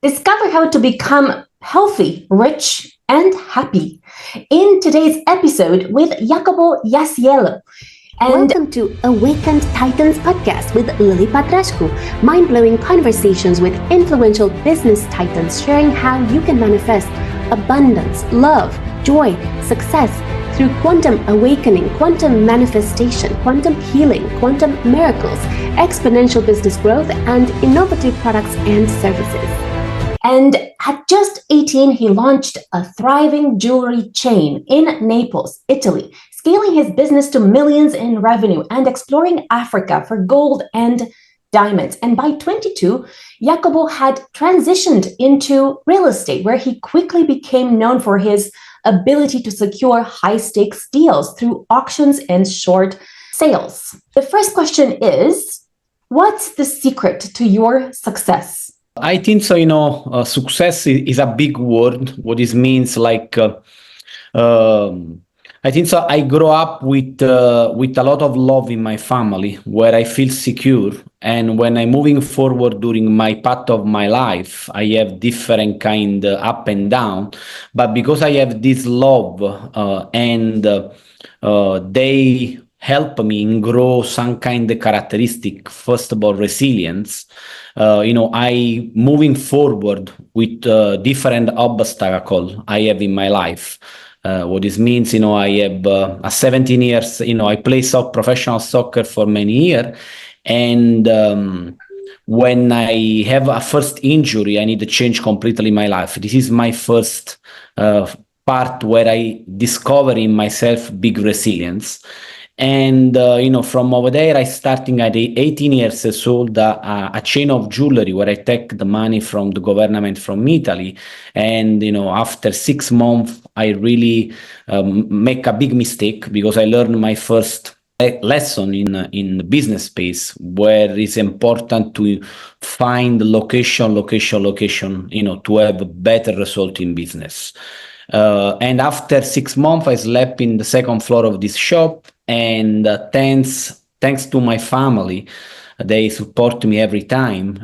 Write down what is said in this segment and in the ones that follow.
Discover how to become healthy, rich, and happy in today's episode with Jacopo Iasiello. And welcome to Awakened Titans podcast with Lily Patrascu, mind-blowing conversations with influential business titans sharing how you can manifest abundance, love, joy, success through quantum awakening, quantum manifestation, quantum healing, quantum miracles, exponential business growth, and innovative products and services. And at just 18, he launched a thriving jewelry chain in Naples, Italy, scaling his business to millions in revenue and exploring Africa for gold and diamonds. And by 22, Jacopo had transitioned into real estate, where he quickly became known for his ability to secure high-stakes deals through auctions and short sales. The first question is, what's the secret to your success? I think so, success is a big word. What this means, I think so. I grew up with a lot of love in my family, where I feel secure. And when I'm moving forward during my path of my life, I have different kind up and down. But because I have this love, and they help me in grow some kind of characteristic. First of all, resilience. I moving forward with different obstacle I have in my life. What this means, I have 17 years, I play professional soccer for many years. And when I have a first injury, I need to change completely my life. This is my first part where I discover in myself big resilience. And, from over there, I starting at 18 years old, a chain of jewelry where I take the money from the government from Italy. And, after 6 months, I really make a big mistake, because I learned my first lesson in the business space, where it's important to find location, to have a better result in business. And after 6 months, I slept in the second floor of this shop. And thanks to my family, they support me every time.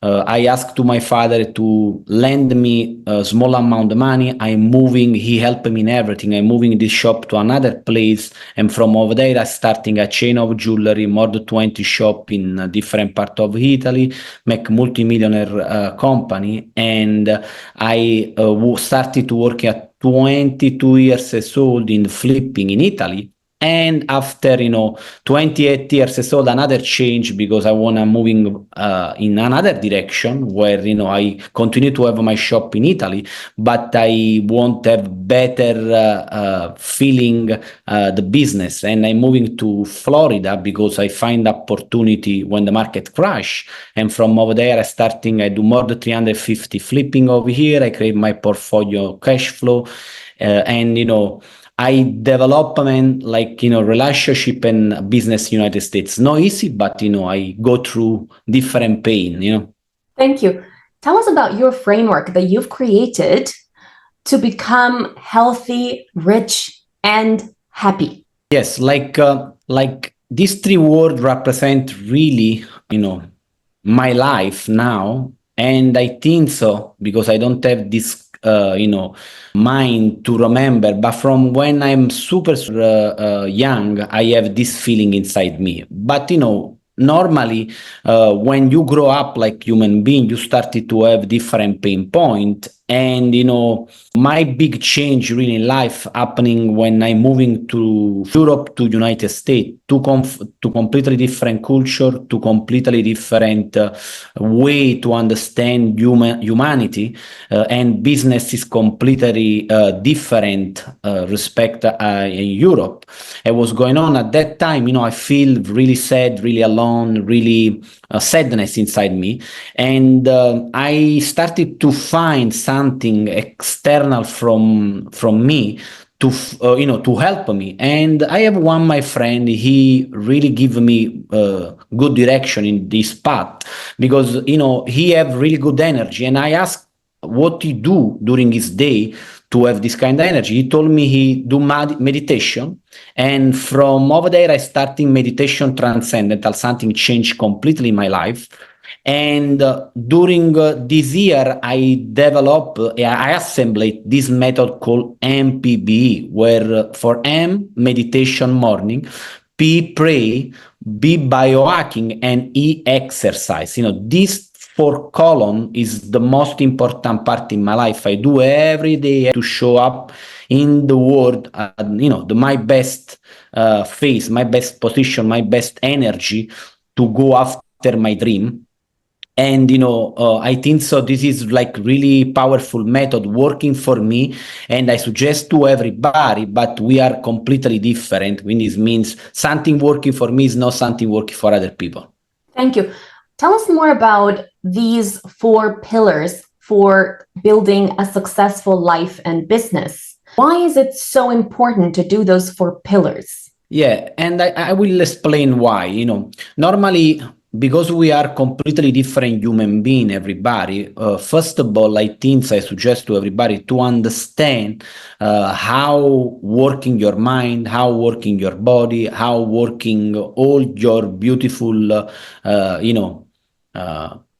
I asked to my father to lend me a small amount of money. I'm moving. He helped me in everything. I'm moving this shop to another place. And from over there, I'm starting a chain of jewelry, more than 20 shops in a different part of Italy, make multimillionaire company. And I started to work at 22 years old in flipping in Italy. And after, 28 years old, another change, because I want to moving in another direction, where, I continue to have my shop in Italy, but I want to have better feeling the business. And I'm moving to Florida because I find opportunity when the market crash. And from over there, I do more than 350 flipping over here. I create my portfolio cash flow. I development relationship and business in United States. Not easy, but I go through different pain. Like Thank you. Tell us about your framework that you've created to become healthy, rich, and happy. Yes, like these 3 words represent really, my life now. And I think so, because I don't have this mind to remember, but from when I'm super young, I have this feeling inside me. But normally when you grow up like human being, you started to have different pain point. And my big change really in life happening when I'm moving to Europe, to United States, to completely different culture, to completely different way to understand humanity, and business is completely different respect in Europe. It was going on at that time. I feel really sad, really alone, really sadness inside me. And I started to find something external from me to help me. And I have my friend, he really give me good direction in this path, because he have really good energy. And I asked what he do during his day to have this kind of energy. He told me he do meditation, and from over there I started meditation transcendental. Something changed completely my life. And during this year, I assembled this method called MPBE, where for M, meditation morning, P, pray, B, biohacking, and E, exercise. This four column is the most important part in my life. I do every day to show up in the world, my best face, my best position, my best energy to go after my dream. And I think so this is like really powerful method working for me, and I suggest to everybody, but we are completely different when this means something working for me is not something working for other people. Thank you. Tell us more about these 4 pillars for building a successful life and business. Why is it so important to do those 4 pillars? Yeah, and I will explain why. Normally, because we are completely different human being, everybody, first of all, I suggest to everybody to understand how working your mind, how working your body, how working all your beautiful,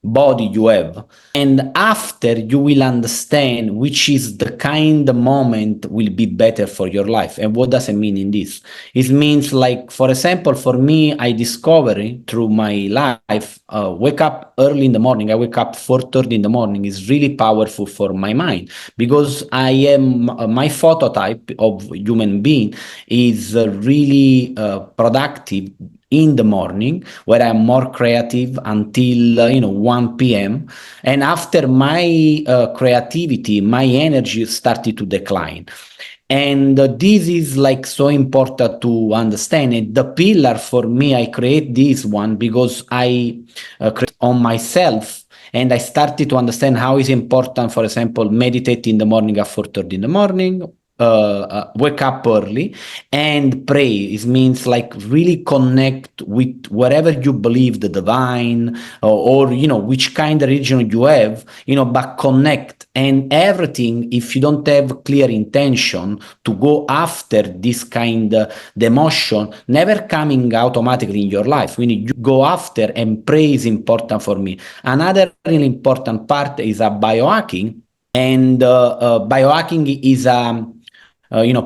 body you have. And after you will understand which is the kind of moment will be better for your life. And what does it mean in this? It means, like, for example, for me, I discovered through my life, wake up early in the morning. I wake up 4:30 in the morning is really powerful for my mind, because I am my phototype of human being is really productive in the morning, where I'm more creative until 1 p.m. And after my creativity, my energy started to decline. And this is like so important to understand. And the pillar for me, I create this one because I create on myself. And I started to understand how it's important, for example, meditate in the morning at 4:30 in the morning, wake up early and pray. It means like really connect with whatever you believe, the divine, or which kind of religion you have, but connect. And everything, if you don't have clear intention to go after this kind of the emotion, never coming automatically in your life. When you go after, and pray is important for me. Another really important part is a biohacking. And biohacking is a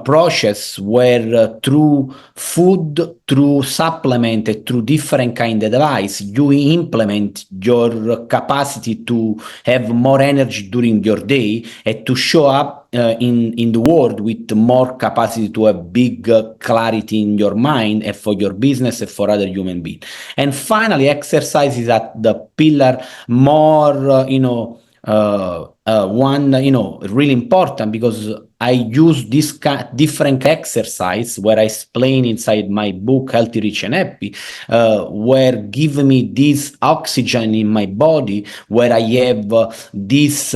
process where through food, through supplement, through different kind of device, you implement your capacity to have more energy during your day and to show up in the world with more capacity to have big clarity in your mind and for your business and for other human beings. And finally, exercise is at the pillar more, one, really important, because I use this different exercise where I explain inside my book, Healthy, Rich and Happy, where give me this oxygen in my body, where I have this,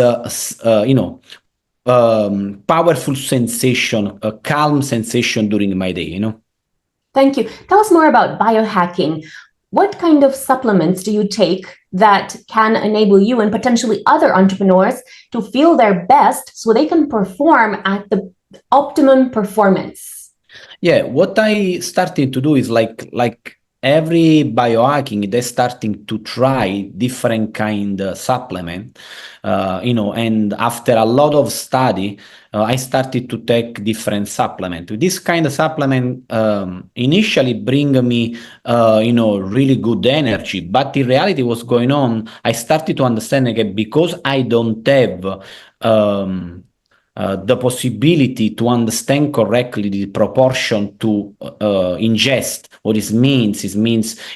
powerful sensation, a calm sensation during my day, Thank you. Tell us more about biohacking. What kind of supplements do you take that can enable you and potentially other entrepreneurs to feel their best so they can perform at the optimum performance? Yeah, what I started to do is like every biohacking, they're starting to try different kind of supplement, and after a lot of study, I started to take different supplement. This kind of supplement initially bring me, really good energy, but in reality, what's going on? I started to understand again, because I don't have the possibility to understand correctly the proportion to ingest. What it means,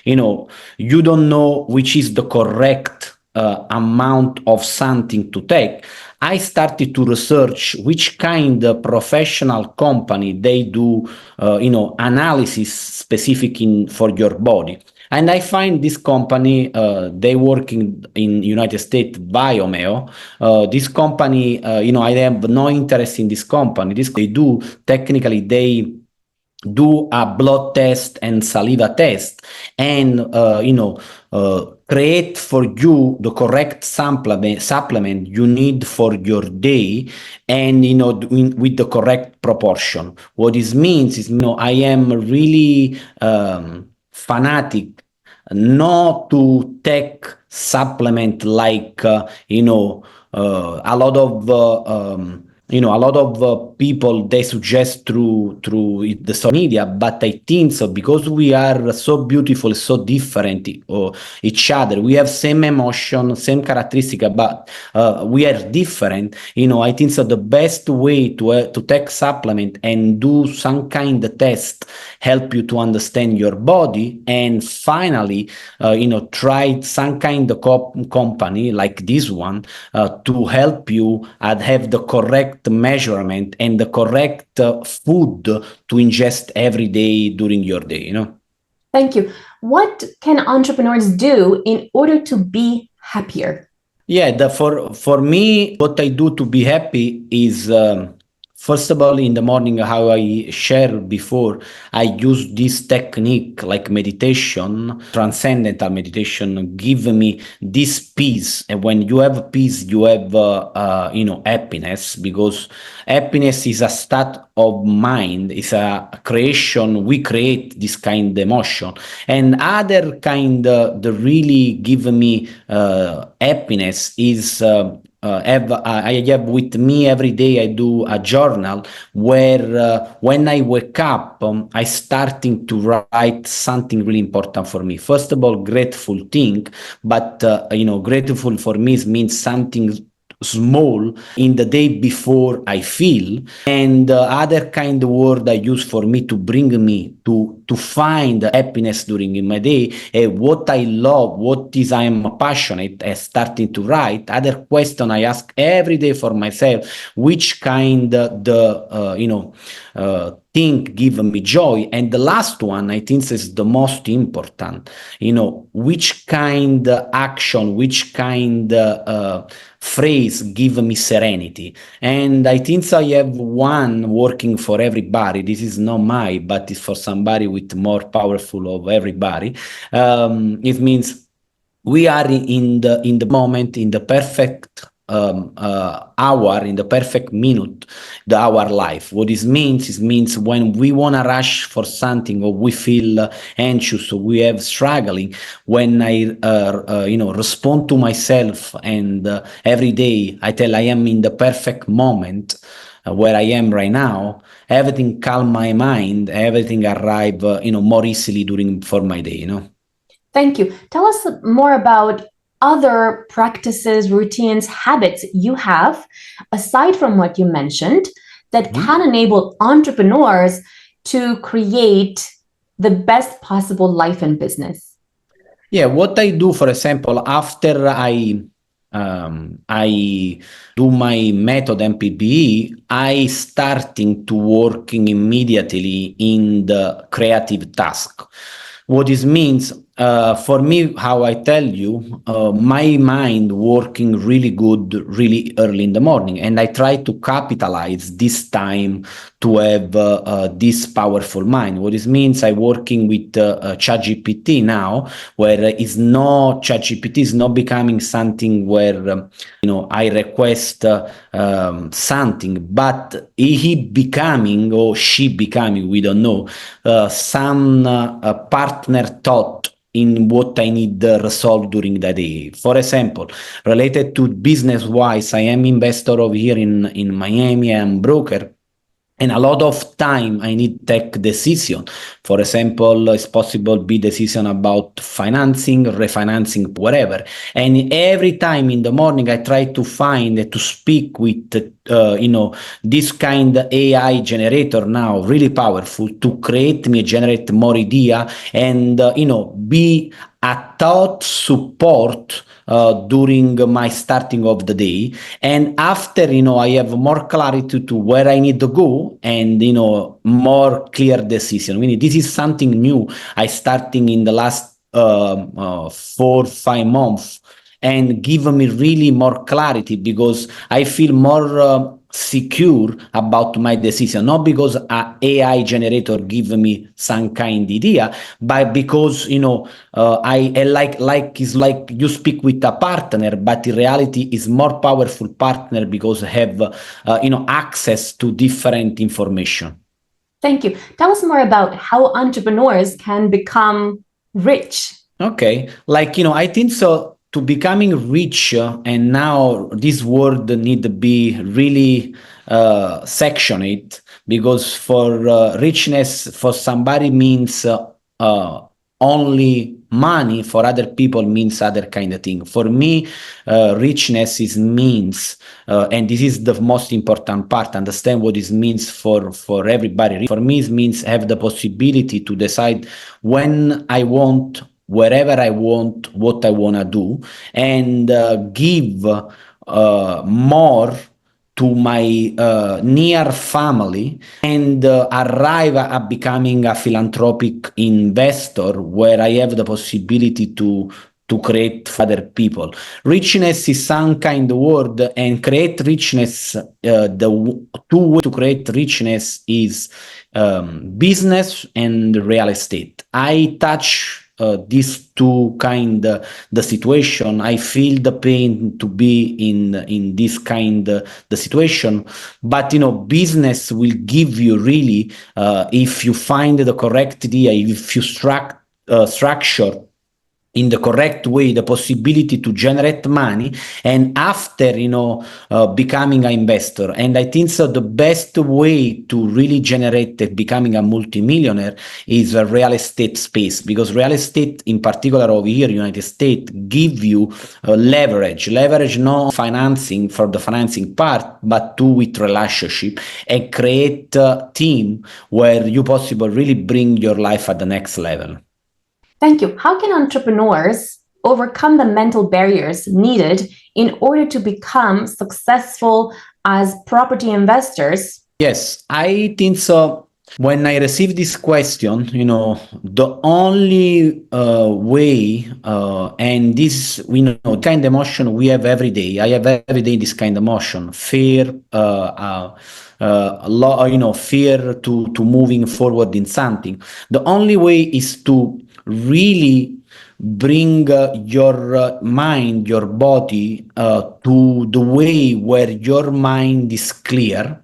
you don't know which is the correct amount of something to take. I started to research which kind of professional company they do, analysis specific for your body. And I find this company, they work in United States, Biomeo. This company, I have no interest in this company. They do, technically, they do a blood test and saliva test, and create for you the correct supplement you need for your day, and with the correct proportion. What this means is, I am really fanatic not to take supplement like a lot of a lot of people they suggest through the social media, but I think so because we are so beautiful, so different each other. We have same emotion, same characteristic, but we are different. I think so. The best way to take supplement and do some kind of test help you to understand your body, and finally, try some kind of company like this one to help you have the correct measurement and the correct food to ingest every day during your day. Thank you. What can entrepreneurs do in order to be happier? Yeah, for me, what I do to be happy is first of all in the morning, how I shared before, I use this technique like meditation, transcendental meditation, give me this peace. And when you have peace, you have happiness, because happiness is a state of mind, is a creation. We create this kind of emotion, and other kind that really give me happiness is I have with me every day. I do a journal where when I wake up, I starting to write something really important for me. First of all, grateful thing, but grateful for me means something small in the day before I feel, and other kind of word I use for me to bring me to find happiness during my day, what I love, what is I am passionate, starting to write. Other question I ask every day for myself, which kind thing give me joy, and the last one I think is the most important. Which kind action, which kind phrase give me serenity. And I think I have one working for everybody. This is not my, but it's for somebody with more powerful of everybody. It means we are in the moment, in the perfect hour, in the perfect minute, our life. What this means is means when we want to rush for something, or we feel anxious, or we have struggling. When I respond to myself, and every day I tell I am in the perfect moment where I am right now, everything calm my mind, everything arrive more easily during for my day. Thank you. Tell us more about other practices, routines, habits you have, aside from what you mentioned, that can enable entrepreneurs to create the best possible life and business. Yeah, what I do, for example, after I do my method MPBE, I starting to working immediately in the creative task. What this means for me, how I tell you, my mind working really good, really early in the morning, and I try to capitalize this time to have this powerful mind. What this means, I working with ChatGPT now, where ChatGPT is not becoming something where I request something, but he becoming, or she becoming, we don't know, some partner thought in what I need resolved during the day. For example, related to business-wise, I am investor over here in Miami. I am broker. And a lot of time I need take decision. For example, it's possible be decision about financing, refinancing, whatever. And every time in the morning, I try to find to speak with this kind of AI generator now, really powerful, to generate more idea, and be a thought support during my starting of the day. And after, I have more clarity to where I need to go, and more clear decision. Meaning this is something new I starting in the last 4-5 months, and give me really more clarity, because I feel more secure about my decision, not because a AI generator give me some kind idea, but because I like is like you speak with a partner, but in reality is more powerful partner, because have access to different information. Thank you. Tell us more about how entrepreneurs can become rich. Okay, I think so. to becoming rich, and now this word need to be really sectioned, because for richness for somebody means only money, for other people means other kind of thing. For me, richness is means, and this is the most important part, understand what it means for everybody. For me, it means have the possibility to decide when I want, wherever I want, what I want to do, and give more to my near family, and arrive at becoming a philanthropic investor where I have the possibility to create for other people. Richness is some kind of word, and create richness, the two ways to create richness is business and real estate. I touch these two kind the situation. I feel the pain to be in this kind the situation, but business will give you really, if you find the correct idea, if you structure in the correct way the possibility to generate money, and after becoming an investor. And I think so the best way to really generate becoming a multimillionaire is a real estate space, because real estate in particular over here United States give you leverage no financing for the financing part, but too with relationship, and create a team where you possible really bring your life at the next level. Thank you. How can entrepreneurs overcome the mental barriers needed in order to become successful as property investors? Yes, I think so. When I received this question, the only way, and this, kind of emotion we have every day. I have every day this kind of emotion, fear, fear to moving forward in something. The only way is to really bring your mind, your body to the way where your mind is clear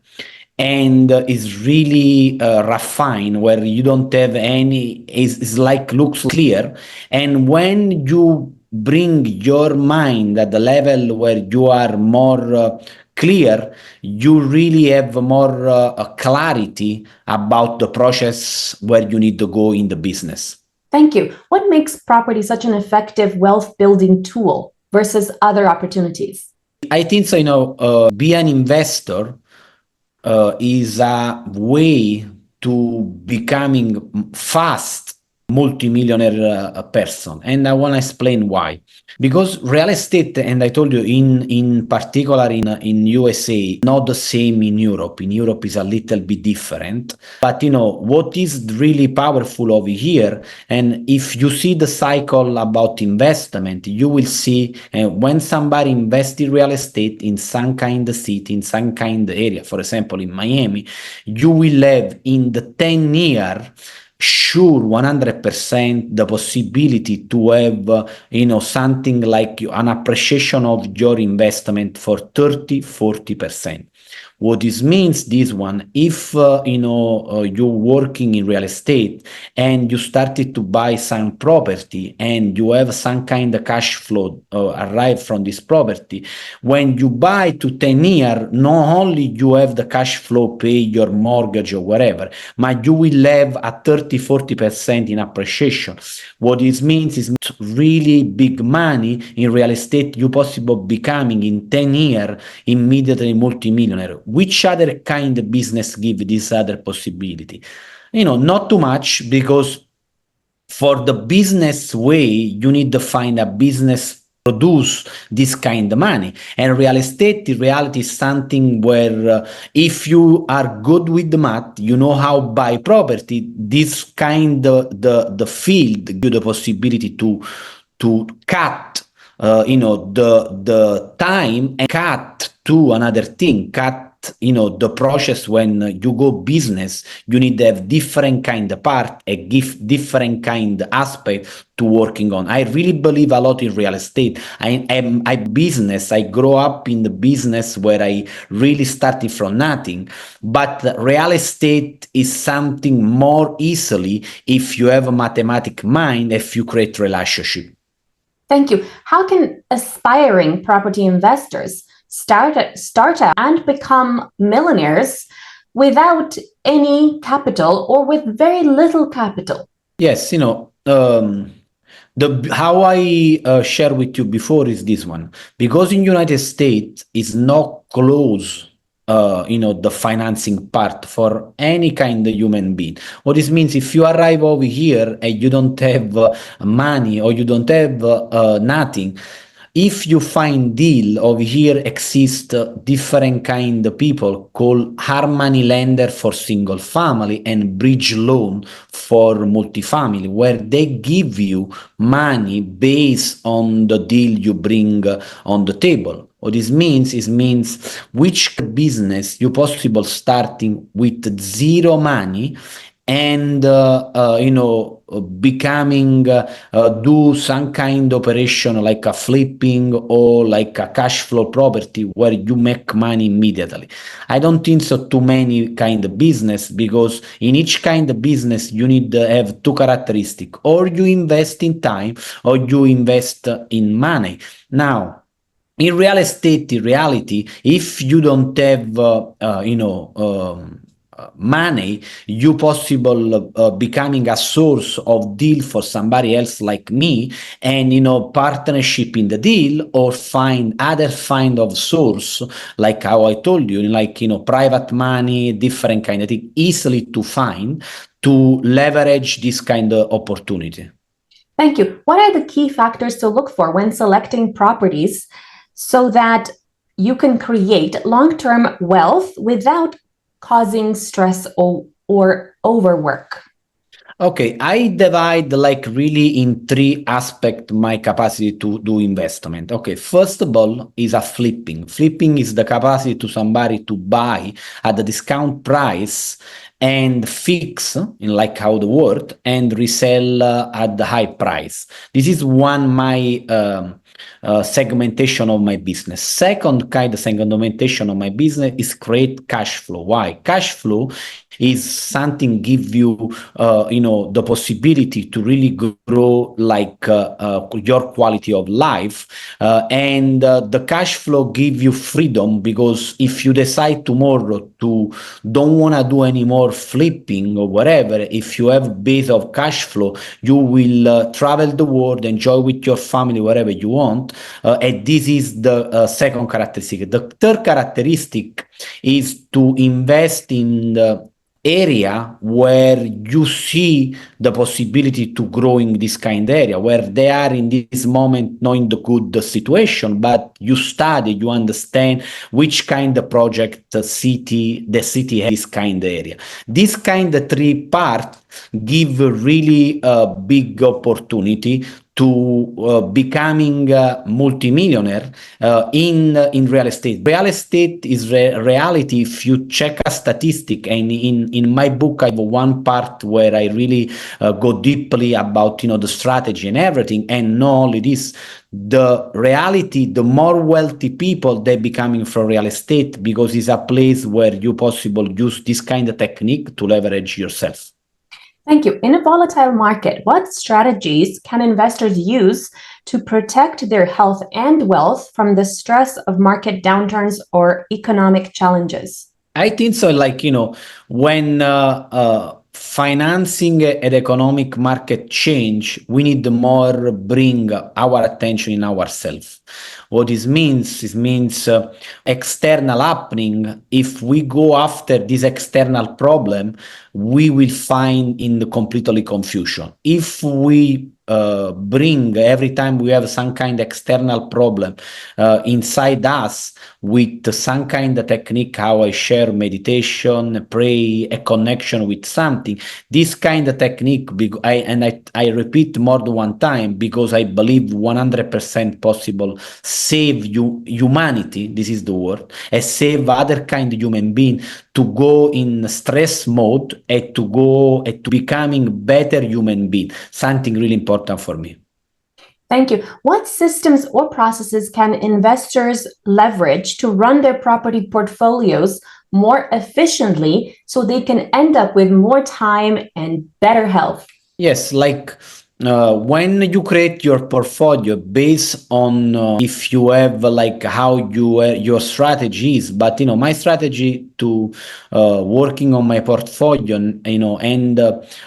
and is really refined, where you don't have any, is like looks clear. And when you bring your mind at the level where you are more clear, you really have more clarity about the process where you need to go in the business. Thank you. What makes property such an effective wealth building tool versus other opportunities? I think so, be an investor is a way to becoming fast multimillionaire person, and I want to explain why. Because real estate, and I told you in particular in USA, not the same in Europe. In Europe is a little bit different, but what is really powerful over here, and if you see the cycle about investment, you will see when somebody invests in real estate in some kind of city, in some kind of area, for example in Miami, you will have in the 10 year sure 100% the possibility to have something like an appreciation of your investment for 30-40%. What this means, this one, if you're working in real estate and you started to buy some property and you have some kind of cash flow arrive from this property, when you buy to 10 years, not only you have the cash flow pay your mortgage or whatever, but you will have a 30-40% in appreciation. What this means is really big money in real estate you possible becoming in 10 years immediately multimillionaire. Which other kind of business give this other possibility? Not too much, because for the business way, you need to find a business produce this kind of money. And real estate in reality is something where if you are good with the math, you know how buy property, this kind of the field give you the possibility to cut the time and cut to another thing, cut the process. When you go business, you need to have different kind of part and give different kind of aspect to working on. I really believe a lot in real estate. I business, I grow up in the business where I really started from nothing, but real estate is something more easily if you have a mathematic mind, if you create relationship. Thank you. How can aspiring property investors start out and become millionaires without any capital or with very little capital? Yes, the how I share with you before is this one, because in United States is not close. The financing part for any kind of human being. What this means, if you arrive over here and you don't have money or you don't have nothing, if you find deal over here exist different kind of people called hard money lender for single family and bridge loan for multifamily, where they give you money based on the deal you bring on the table. What this means is which business you possible starting with zero money and becoming do some kind of operation like a flipping or like a cash flow property where you make money immediately. I don't think so too many kind of business, because in each kind of business you need to have two characteristics: or you invest in time or you invest in money. Now, in real estate, in reality, if you don't have money, you possible becoming a source of deal for somebody else like me, and partnership in the deal, or find other kind of source, like how I told you, like private money, different kind of thing, easily to find, to leverage this kind of opportunity. Thank you. What are the key factors to look for when selecting properties so that you can create long-term wealth without causing stress or overwork? Okay, I divide like really in three aspects my capacity to do investment. Okay, first of all is a flipping. Flipping is the capacity to somebody to buy at the discount price and fix in like how the word and resell at the high price. This is one my segmentation of my business. Second kind of segmentation of my business is create cash flow. Why? Cash flow is something give you the possibility to really grow like your quality of life, and the cash flow give you freedom, because if you decide tomorrow to don't want to do any more flipping or whatever, if you have base of cash flow, you will travel the world, enjoy with your family wherever you want, and this is the second characteristic. The third characteristic is to invest in the area where you see the possibility to grow in this kind of area, where they are in this moment not in the good situation, but you study, you understand which kind of project the city has this kind of area. This kind of three part give really a big opportunity to becoming a multimillionaire in real estate. Real estate is reality. If you check a statistic, and in my book I have one part where I really go deeply about the strategy and everything, and not only this, the reality, the more wealthy people they're becoming from real estate, because it's a place where you possible use this kind of technique to leverage yourself. Thank you. In a volatile market, what strategies can investors use to protect their health and wealth from the stress of market downturns or economic challenges? I think so. Like, when financing and economic market change, we need more bring our attention in ourselves. What this means is external happening. If we go after this external problem, we will find in the completely confusion. If we bring every time we have some kind of external problem inside us with some kind of technique, how I share meditation, pray, a connection with something, this kind of technique, I repeat more than one time, because I believe 100% possible save humanity, this is the word, and save other kind of human being to go in stress mode and to go and to becoming better human being, something really important for me. Thank you. What systems or processes can investors leverage to run their property portfolios more efficiently so they can end up with more time and better health? Yes, like When you create your portfolio based on if you have like how your strategy is, but my strategy to working on my portfolio, and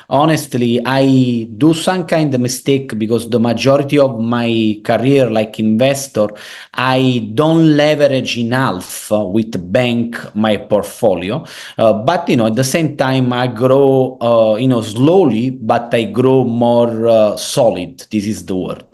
honestly I do some kind of mistake because the majority of my career like investor I don't leverage enough with bank my portfolio, but at the same time I grow slowly, but I grow more solid. This is the word.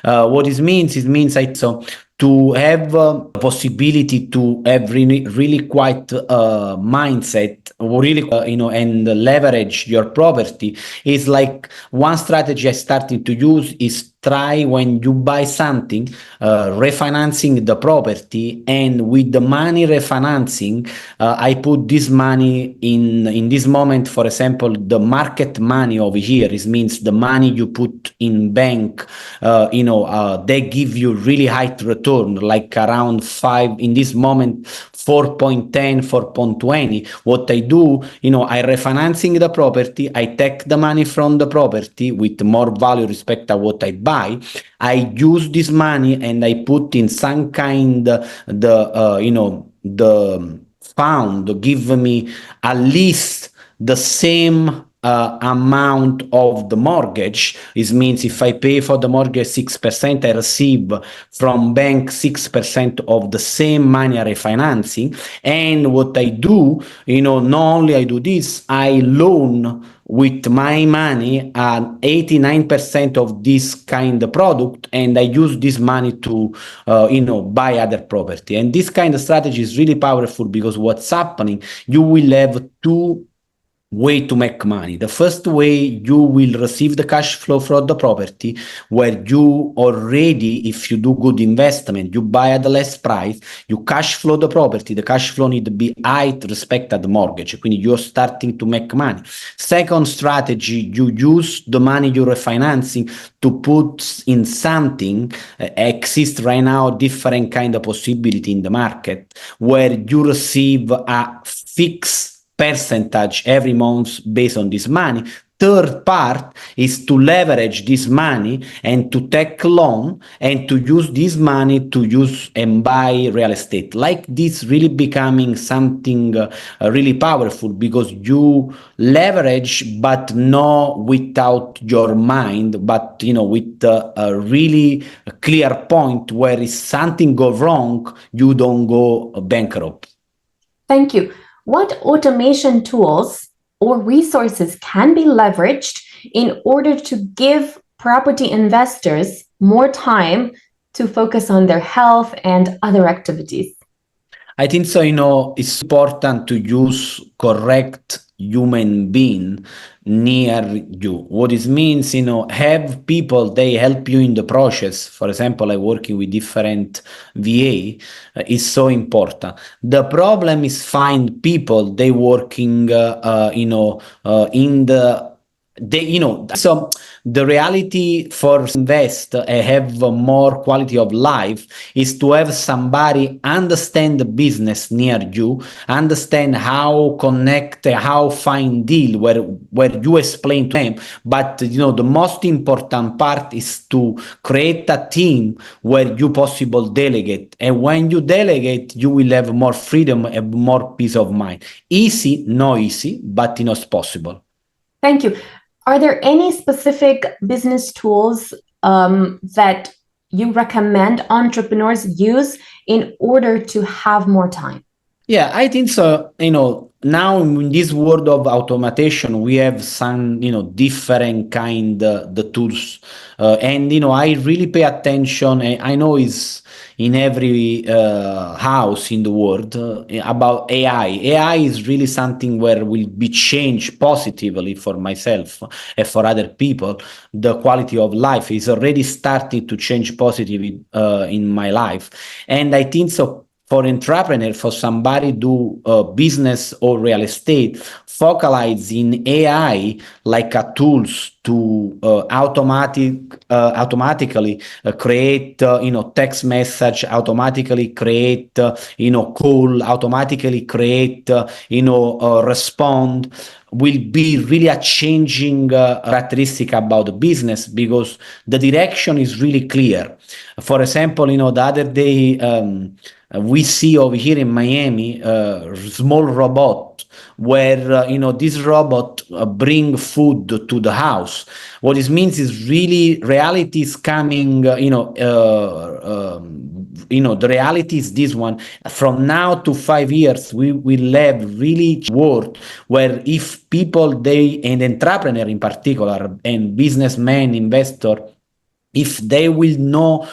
What it means I so to have possibility to have really quite mindset, really and leverage your property is like one strategy I started to use is try when you buy something, refinancing the property, and with the money refinancing, I put this money in this moment. For example, the market money over here is means the money you put in bank. They give you really high return, like around 5 in this moment. 4.10, 4.20. What I do, I refinancing the property, I take the money from the property with more value respect to what I buy. I use this money and I put in some kind the fund give me at least the same amount of the mortgage. It means if I pay for the mortgage 6%, I receive from bank 6% of the same money refinancing. And what I do, not only I do this, I loan with my money 89% of this kind of product, and I use this money to buy other property. And this kind of strategy is really powerful because what's happening, you will have two way to make money. The first way, you will receive the cash flow from the property, where you already, if you do good investment, you buy at the less price, you cash flow the property, the cash flow need to be high to respect the mortgage, quindi you're starting to make money. Second strategy, you use the money you're refinancing to put in something. Exist right now different kind of possibility in the market where you receive a fixed percentage every month based on this money. Third part is to leverage this money and to take loan and to use this money to use and buy real estate. Like this really becoming something really powerful because you leverage, but not without your mind, but with a really clear point where if something go wrong, you don't go bankrupt. Thank you. What automation tools or resources can be leveraged in order to give property investors more time to focus on their health and other activities? I think so, it's important to use correct human being near you. What it means, have people, they help you in the process. For example, I working with different VA is so important. The problem is find people, they working, in the so the reality for invest have more quality of life is to have somebody understand the business near you, understand how connect, how find deal, where you explain to them. But the most important part is to create a team where you possible delegate, and when you delegate you will have more freedom and more peace of mind. Easy, no easy, but it's possible. Thank you. Are there any specific business tools that you recommend entrepreneurs use in order to have more time? Yeah, I think so. Now in this world of automation, we have some, different kind the tools, and I really pay attention. I know it's in every house in the world about AI. AI is really something where will be changed positively for myself and for other people. The quality of life is already starting to change positively in my life, and I think so for entrepreneur, for somebody do business or real estate, focalize in AI like a tools to automatically create text message, automatically create call, automatically create respond, will be really a changing characteristic about the business, because the direction is really clear. For example, the other day we see over here in Miami a small robot where this robot bring food to the house. What this means is really reality is coming. The reality is this one. From now to 5 years, we will have really world where if people, and entrepreneur in particular, and businessmen, investor, if they will know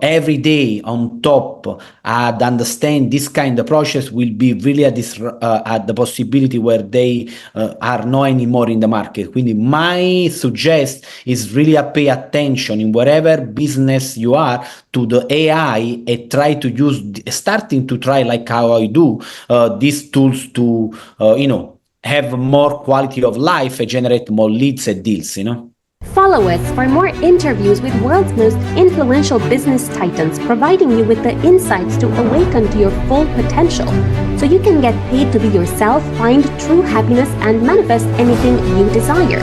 every day on top and understand this kind of process, will be really at the possibility where they are not anymore in the market. Quindi my suggest is really pay attention in whatever business you are to the AI and try to use, starting to try like how I do these tools to have more quality of life and generate more leads and deals. Follow us for more interviews with world's most influential business titans, providing you with the insights to awaken to your full potential, so you can get paid to be yourself, find true happiness, and manifest anything you desire.